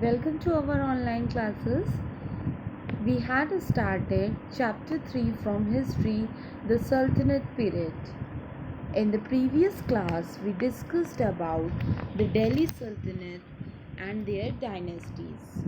Welcome to our online classes. We had started chapter 3 from history, the Sultanate period. In the previous class, we discussed about the Delhi Sultanate and their dynasties.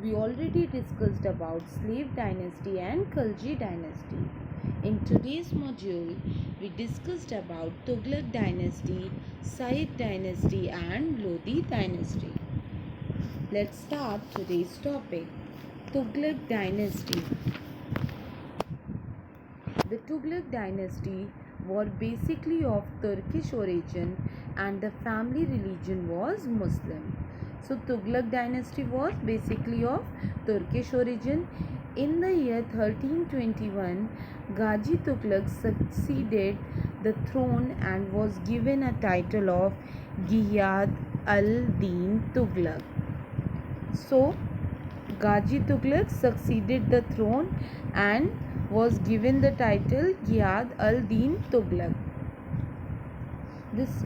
We already discussed about Slave dynasty and Khalji dynasty. In today's module, we discussed about Tughlaq dynasty, Sayyid dynasty and Lodi dynasty. Let's start today's topic. Tughlaq dynasty. The Tughlaq dynasty were basically of Turkish origin and the family religion was Muslim. So Tughlaq dynasty was basically of Turkish origin. In the year 1321, Ghazi Tughlaq succeeded the throne and was given a title of Giyad al-Din Tughlaq. So Ghazi Tughlaq succeeded the throne and was given the title Giyad al-Din Tughlaq. This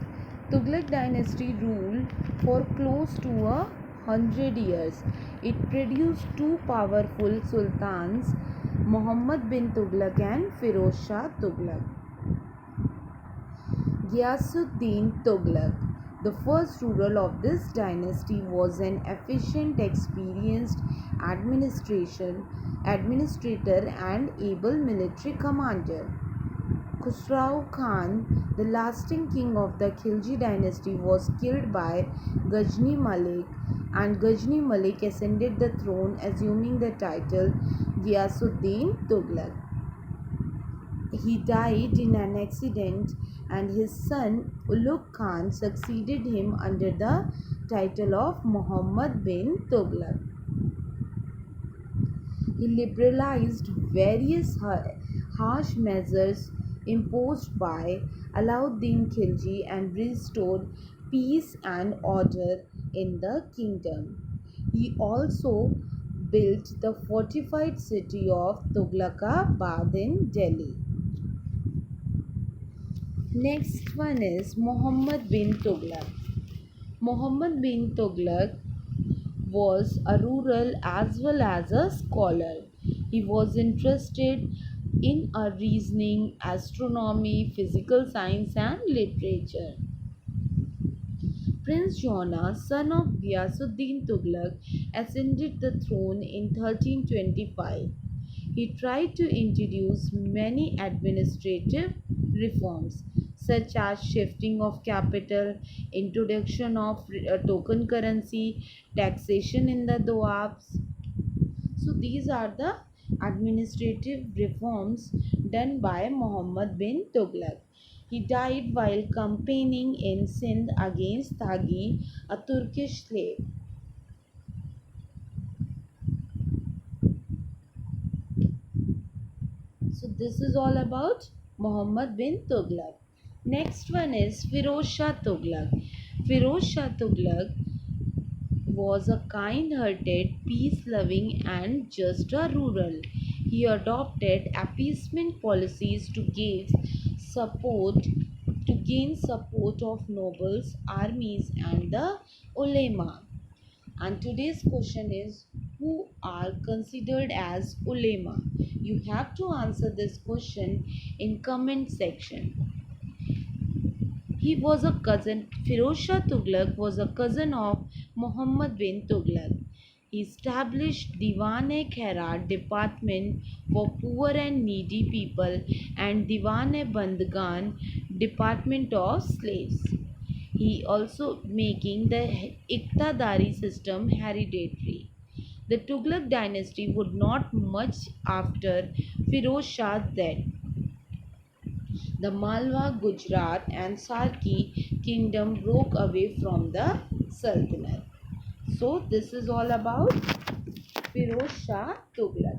Tughlaq dynasty ruled for close to 100 years. It produced two powerful sultans, Muhammad bin Tughlaq and Firoz Shah Tughlaq. Ghiyasuddin Tughlaq, the first ruler of this dynasty, was an efficient, experienced administrator and able military commander. Khusrau Khan, the lasting king of the Khilji dynasty, was killed by Ghazni Malik, and Ghazni Malik ascended the throne, assuming the title Ghiyasuddin Tughlaq. He died in an accident, and his son Ulugh Khan succeeded him under the title of Muhammad bin Tughlaq. He liberalized various harsh measures imposed by Alauddin Khilji and restored peace and order in the kingdom. He also built the fortified city of Tughlaqabad in Delhi. Next one is Muhammad bin Tughlaq. Muhammad bin Tughlaq was a ruler as well as a scholar. He was interested in reasoning, astronomy, physical science, and literature. Prince Jona, son of Ghiyasuddin Tughlaq, ascended the throne in 1325. He tried to introduce many administrative reforms such as shifting of capital, introduction of token currency, taxation in the Doabs. So these are the administrative reforms done by Muhammad bin Tughlaq. He died while campaigning in Sindh against Taghi, a Turkish slave. So this is all about Muhammad bin Tughlaq. Next one is Firoz Shah Tughlaq. Firoz Shah Tughlaq was a kind-hearted, peace-loving and just a ruler. He adopted appeasement policies to gain support of nobles, armies and the ulema. And today's question is, who are considered as ulema? You have to answer this question in comment section. Firoz Shah Tughlaq was a cousin of Muhammad bin Tughlaq. He established Diwan-e-Khairat department for poor and needy people and Diwan-e-Bandgan department of slaves. He also making the Iqtidari system hereditary. The Tughlaq dynasty would not much after Firoz Shah's death. The Malwa, Gujarat and Sarki kingdom broke away from the Sultanate. So this is all about Firoz Shah Tughlaq.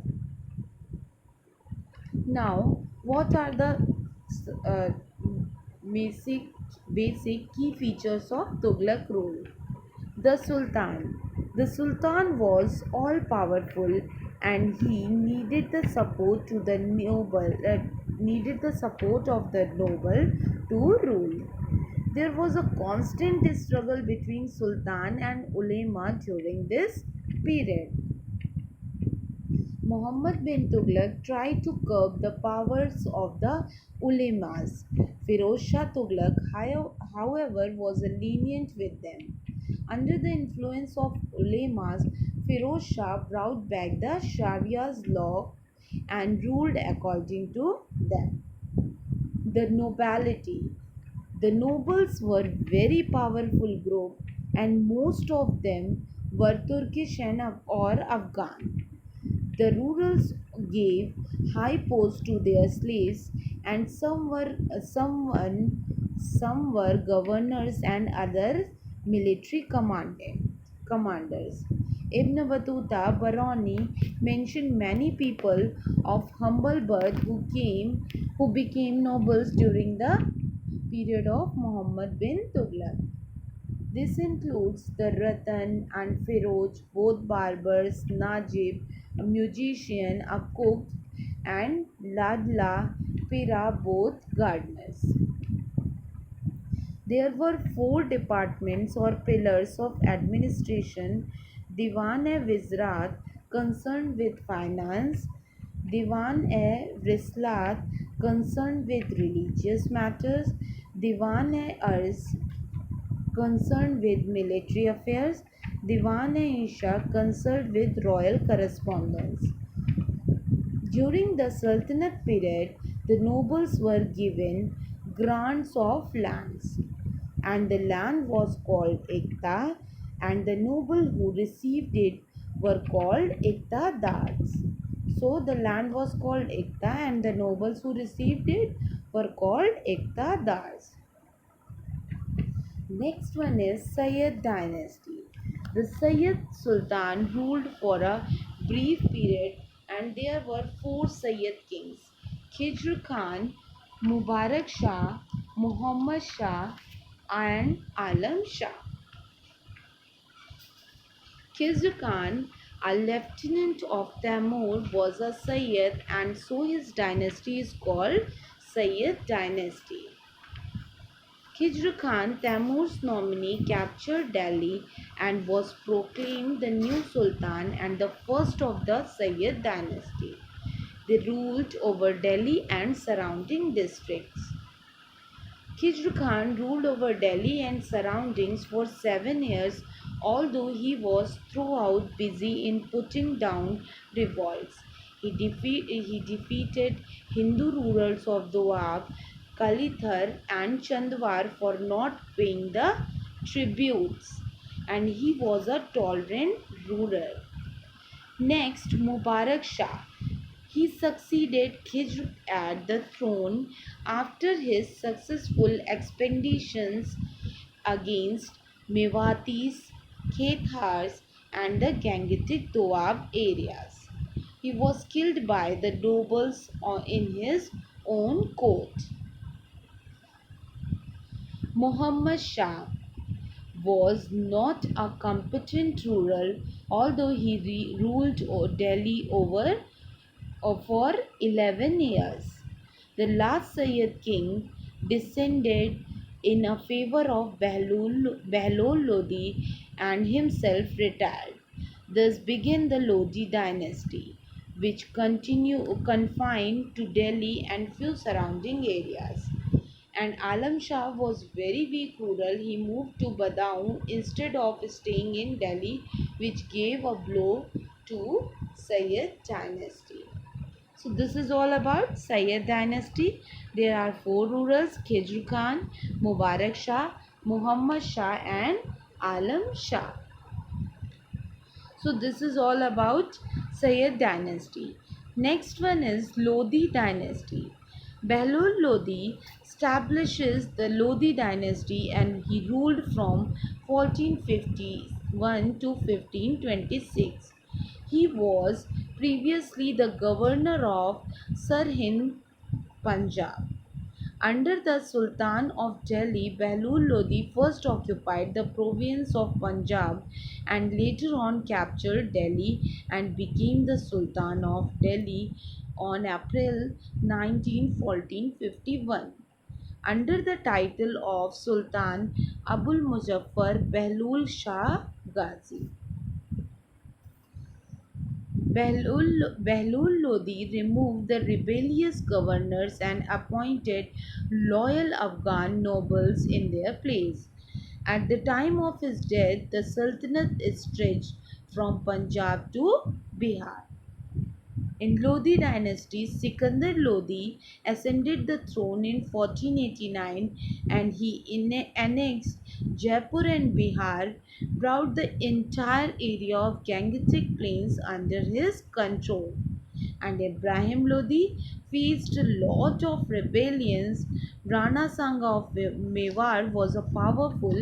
Now, what are the uh, basic key features of Tughlaq rule? The Sultan. The Sultan was all powerful and he needed the support of the noble to rule. There was a constant struggle between Sultan and ulema during this period. Muhammad bin Tughlaq tried to curb the powers of the ulemas. Firoz Shah Tughlaq, however, was lenient with them. Under the influence of ulemas, Firoz Shah brought back the Sharia's law and ruled according to them. The nobility. The nobles were very powerful group and most of them were Turkish and or Afghan. The rurals gave high posts to their slaves, and some were governors and others military commanders. Ibn Battuta Barani mentioned many people of humble birth who became nobles during the period of Muhammad bin Tughlaq. This includes the Ratan and Feroz, both barbers, Najib, a musician, a cook, and Ladla Pira, both gardeners. There were four departments or pillars of administration: Diwan-e-Wizrat, concerned with finance; Diwan-e-Rislat, concerned with religious matters; Diwan-e-Arz, concerned with military affairs; Diwan-e-Isha, concerned with royal correspondence. During the Sultanate period, the nobles were given grants of lands, and the land was called Ikta, and the noble who received it were called Iktadars. So the land was called Ikta, and the nobles who received it were called Iktadars. Next one is Sayyid dynasty. The Sayyid Sultan ruled for a brief period, and there were four Sayyid kings: Khijr Khan, Mubarak Shah, Muhammad Shah, and Alam Shah. Khizr Khan, a lieutenant of Tamur, was a Sayyid, and so his dynasty is called Sayyid dynasty. Khijr Khan, Taimur's nominee, captured Delhi and was proclaimed the new Sultan and the first of the Sayyid dynasty. They ruled over Delhi and surrounding districts. Khijr Khan ruled over Delhi and surroundings for 7 years, although he was throughout busy in putting down revolts. He defeated Hindu rulers of Doab, Kalithar, and Chandwar for not paying the tributes, and he was a tolerant ruler. Next, Mubarak Shah. He succeeded Khijr at the throne after his successful expeditions against Mewatis, Kethars, and the Gangetic Doab areas. He was killed by the nobles in his own court. Muhammad Shah was not a competent ruler, although he ruled Delhi for 11 years. The last Sayyid king descended in a favor of Behlul Lodi and himself retired. Thus began the Lodi dynasty, which confined to Delhi and few surrounding areas. And Alam Shah was very weak ruler. He moved to Badaun instead of staying in Delhi, which gave a blow to Sayyid dynasty. So this is all about Sayyid dynasty. There are four rulers: Khijr Khan, Mubarak Shah, Muhammad Shah, and Alam Shah. So this is all about Sayyid dynasty. Next one is Lodi dynasty. Behlul Lodi establishes the Lodi dynasty, and he ruled from 1451 to 1526. He was previously the governor of Sirhind, Punjab. Under the Sultan of Delhi, Behlul Lodi first occupied the province of Punjab and later on captured Delhi and became the Sultan of Delhi on April 19, 1451. under the title of Sultan Abul Muzaffar Behlul Shah Ghazi. Behlul Lodi removed the rebellious governors and appointed loyal Afghan nobles in their place. At the time of his death, the Sultanate stretched from Punjab to Bihar. In Lodi dynasty, Sikandar Lodi ascended the throne in 1489 and he annexed Jaipur and Bihar, brought the entire area of Gangetic Plains under his control. And Ibrahim Lodi faced a lot of rebellions. Rana Sanga of Mewar was a powerful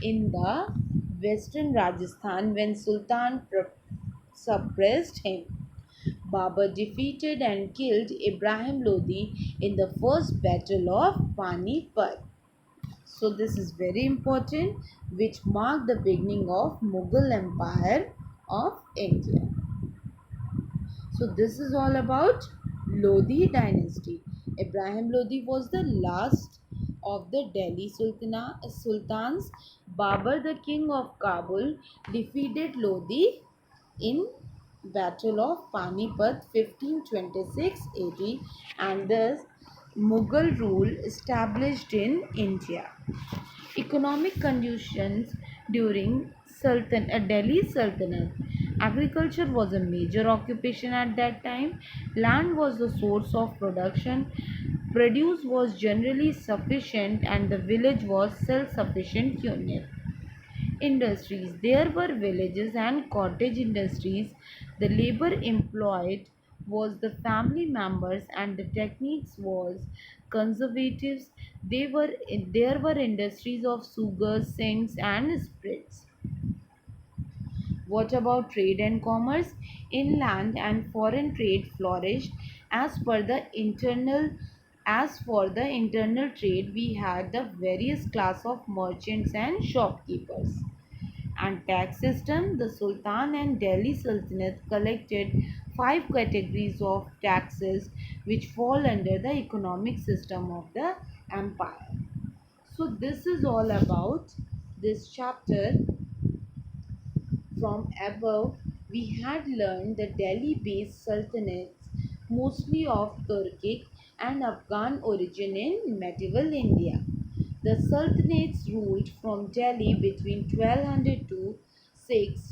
in the western Rajasthan when Sultan suppressed him. Babur defeated and killed Ibrahim Lodi in the first battle of Panipat. So this is very important, which marked the beginning of Mughal Empire of India. So this is all about Lodi dynasty. Ibrahim Lodi was the last of the Delhi Sultans. Babur, the king of Kabul, defeated Lodi in Battle of Panipat 1526 AD and thus Mughal rule established in India. Economic conditions during Delhi Sultanate. Agriculture was a major occupation at that time. Land was the source of production. Produce was generally sufficient and the village was self-sufficient unit. Industries. There were villages and cottage industries. The labor employed was the family members and the techniques was conservatives. There were industries of sugar, scents and spirits. What about trade and commerce? Inland and foreign trade flourished. As per the internal as for the internal trade, we had the various class of merchants and shopkeepers. And tax system, the Sultan and Delhi Sultanate collected five categories of taxes which fall under the economic system of the empire. So this is all about this chapter. From above, we had learned the Delhi-based sultanates, mostly of Turkic and Afghan origin in medieval India. The sultanates ruled from Delhi between 1206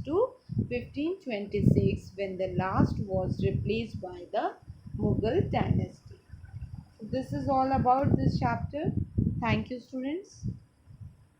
to 1526 when the last was replaced by the Mughal dynasty. This is all about this chapter. Thank you, students.